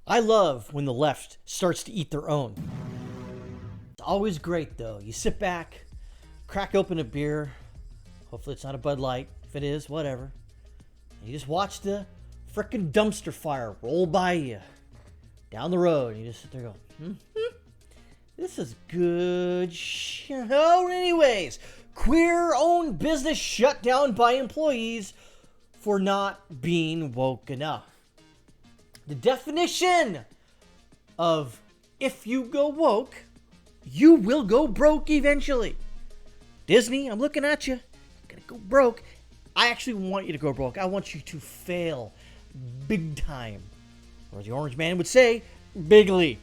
I love when the left starts to eat their own. It's always great, though. You sit back, crack open a beer. Hopefully it's not a Bud Light. If it is, whatever. And you just watch the frickin' dumpster fire roll by you down the road. And you just sit there going, this is good shit. Oh, anyways, queer-owned business shut down by employees for not being woke enough. The definition of if you go woke, you will go broke eventually. Disney, I'm looking at you. You're gonna go broke. I actually want you to go broke. I want you to fail big time. Or as the Orange Man would say, bigly.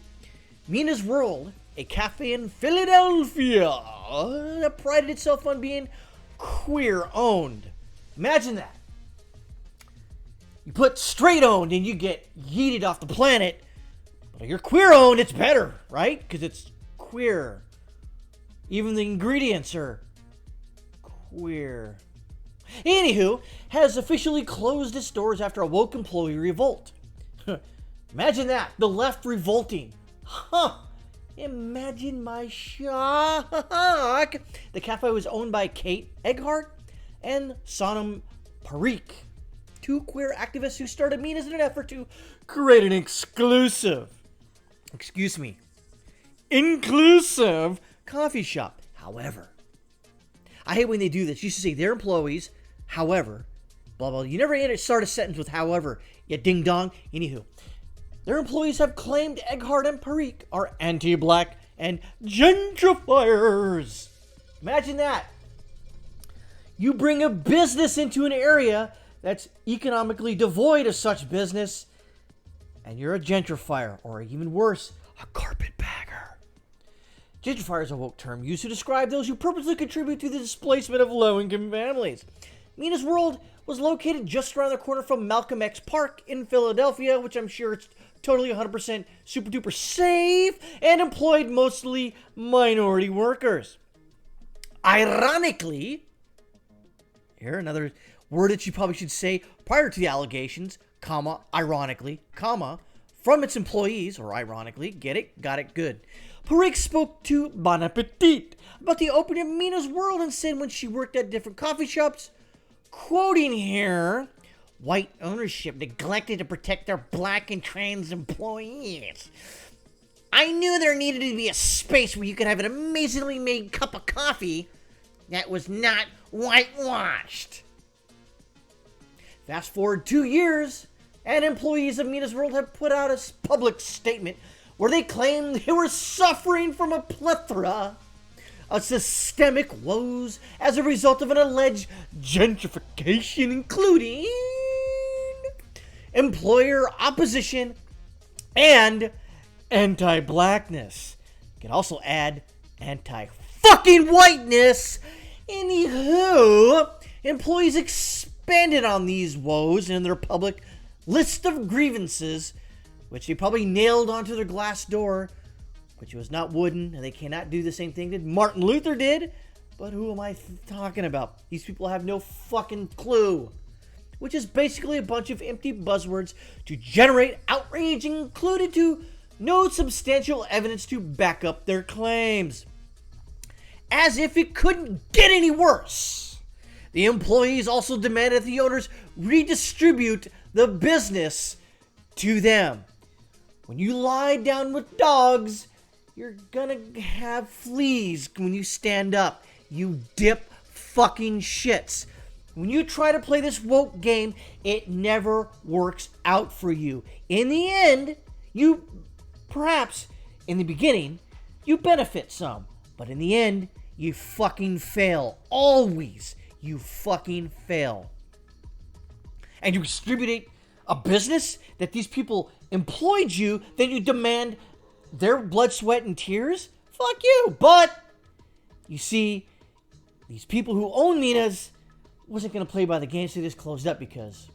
Mina's World, a cafe in Philadelphia that prided itself on being queer-owned. Imagine that. You put straight-owned and you get yeeted off the planet. But if you're queer-owned, it's better, right? Because it's queer. Even the ingredients are queer. Anywho, has officially closed its doors after a woke employee revolt. Imagine that. The left revolting. Huh. Imagine my shock. The cafe was owned by Kate Egghardt and Sonam Parikh, two queer activists who started Mina's in an effort to create an inclusive coffee shop. However, I hate when they do this. You should say their employees, however, blah, blah. You never start a sentence with however, you ding dong. Anywho, their employees have claimed Egghardt and Parikh are anti-black and gentrifiers. Imagine that. You bring a business into an area that's economically devoid of such business, and you're a gentrifier, or even worse, a carpetbagger. Gentrifier is a woke term used to describe those who purposely contribute to the displacement of low-income families. Mina's World was located just around the corner from Malcolm X Park in Philadelphia, which I'm sure it's totally 100% super-duper safe, and employed mostly minority workers. Ironically, here another word that you probably should say prior to the allegations, comma, ironically, comma, from its employees, or ironically, get it? Got it? Good. Parikh spoke to Bon Appetit about the opening of Mina's World and said when she worked at different coffee shops, quoting here, white ownership neglected to protect their black and trans employees. I knew there needed to be a space where you could have an amazingly made cup of coffee that was not whitewashed. Fast forward 2 years, and employees of Mina's World have put out a public statement where they claim they were suffering from a plethora of systemic woes as a result of an alleged gentrification, including employer opposition and anti-blackness. You can also add anti-fucking whiteness. Anywho, employees expanded on these woes in their public list of grievances, which they probably nailed onto their glass door, which was not wooden, and they cannot do the same thing that Martin Luther did. But who am I talking about? These people have no fucking clue. Which is basically a bunch of empty buzzwords to generate outrage, included to no substantial evidence to back up their claims. As if it couldn't get any worse. The employees also demanded that the owners redistribute the business to them. When you lie down with dogs, you're gonna have fleas when you stand up. You dip fucking shits. When you try to play this woke game, it never works out for you. In the end, perhaps in the beginning, you benefit some. But in the end, you fucking fail. Always, you fucking fail. And you distribute a business that these people employed you, then you demand their blood, sweat, and tears? Fuck you. But, you see, these people who own Mina's wasn't going to play by the game, so they just closed up because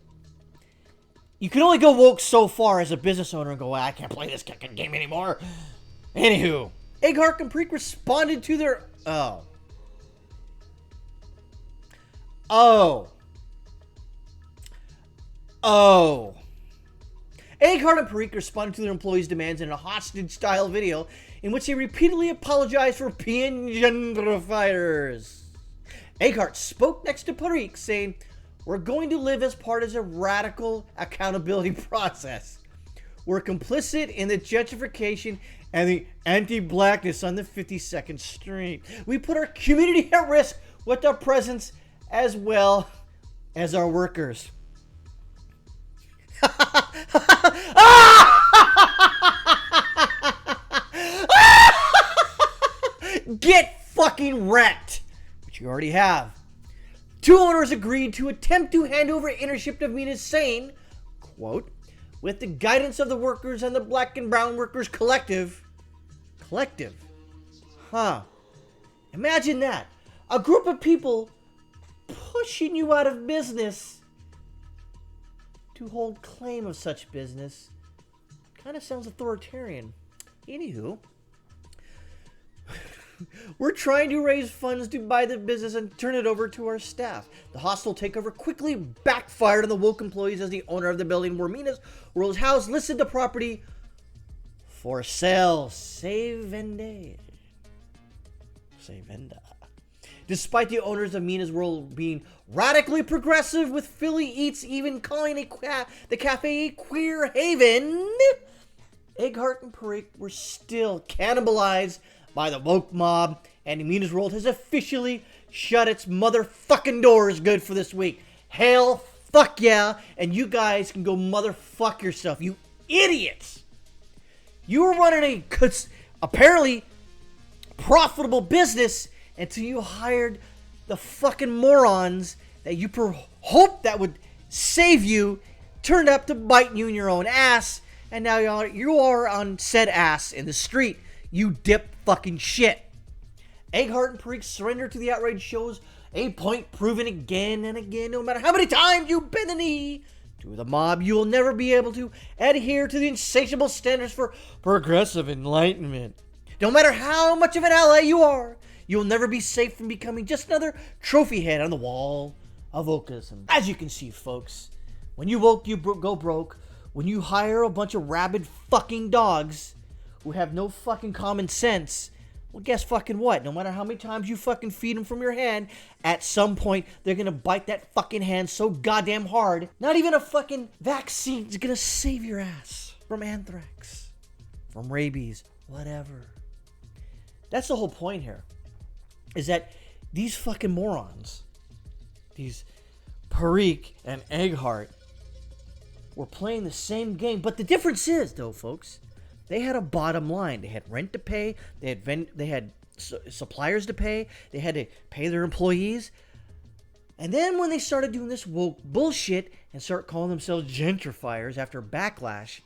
you can only go woke so far as a business owner and go, I can't play this fucking game anymore. Anywho, Egghardt and Parikh responded to their... Eggheart and Parikh responded to their employees' demands in a hostage-style video in which they repeatedly apologized for being gentrifiers. Eggheart spoke next to Parikh, saying, "We're going to live as part of a radical accountability process. We're complicit in the gentrification and the anti-blackness on the 52nd Street. We put our community at risk with our presence as well as our workers." Get fucking wrecked, which you already have. Two owners agreed to attempt to hand over ownership of Mina, saying, quote, "With the guidance of the workers and the Black and Brown Workers Collective." Collective? Huh. Imagine that. A group of people pushing you out of business to hold claim of such business. Kind of sounds authoritarian. Anywho, we're trying to raise funds to buy the business and turn it over to our staff. The hostile takeover quickly backfired on the woke employees as the owner of the building where Mina's world house listed the property for sale. Se vende. Se venda. Despite the owners of Mina's World being radically progressive, with Philly Eats even calling the cafe a queer haven, Eggheart and Parikh were still cannibalized by the woke mob, and Mina's World has officially shut its motherfucking doors good for this week. Hell fuck yeah, and you guys can go motherfuck yourself, you idiots. You were running a apparently profitable business until you hired the fucking morons that you hoped that would save you, turned up to bite you in your own ass, and now you are on said ass in the street, you dip fucking shit. Eggheart and Parikh surrender to the outrage shows a point proven again and again. No matter how many times you bend the knee to the mob, you will never be able to adhere to the insatiable standards for progressive enlightenment. No matter how much of an ally you are, you will never be safe from becoming just another trophy head on the wall of wokeism. As you can see, folks, when you woke, you go broke. When you hire a bunch of rabid fucking dogs who have no fucking common sense, well, guess fucking what? No matter how many times you fucking feed them from your hand, at some point, they're gonna bite that fucking hand so goddamn hard, not even a fucking vaccine's gonna save your ass from anthrax, from rabies, whatever. That's the whole point here, is that these fucking morons, these Parikh and Eggheart, were playing the same game. But the difference is, though, folks, they had a bottom line. They had rent to pay. They had suppliers to pay. They had to pay their employees. And then when they started doing this woke bullshit and start calling themselves gentrifiers after backlash,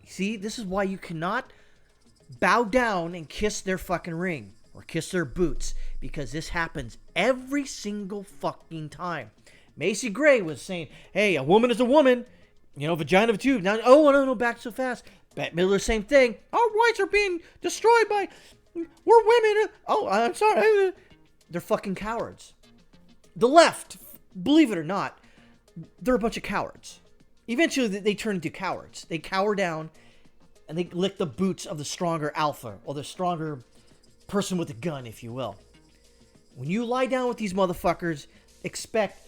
see, this is why you cannot bow down and kiss their fucking ring or kiss their boots, because this happens every single fucking time. Macy Gray was saying, hey, a woman is a woman, you know, vagina of a tube. Now, oh, no, back so fast. Bette Midler, same thing. Our rights are being destroyed by, we're women. Oh, I'm sorry. They're fucking cowards. The left, believe it or not, they're a bunch of cowards. Eventually, they turn into cowards. They cower down, and they lick the boots of the stronger alpha, or the stronger person with a gun, if you will. When you lie down with these motherfuckers, expect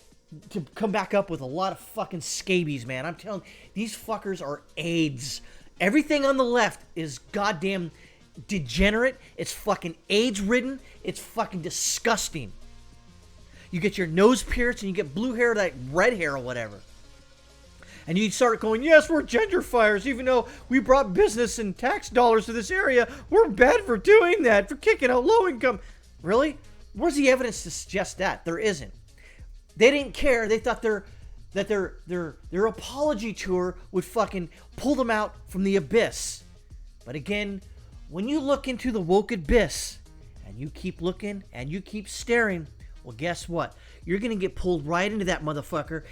to come back up with a lot of fucking scabies, man. I'm telling you, these fuckers are AIDS. Everything on the left is goddamn degenerate. It's fucking AIDS-ridden. It's fucking disgusting. You get your nose pierced and you get blue hair, like red hair or whatever. And you start going, yes, we're gentrifiers, even though we brought business and tax dollars to this area. We're bad for doing that, for kicking out low income. Really? Where's the evidence to suggest that? There isn't. They didn't care. They thought their apology tour would fucking pull them out from the abyss. But again, when you look into the woke abyss and you keep looking and you keep staring, well, guess what? You're going to get pulled right into that motherfucker.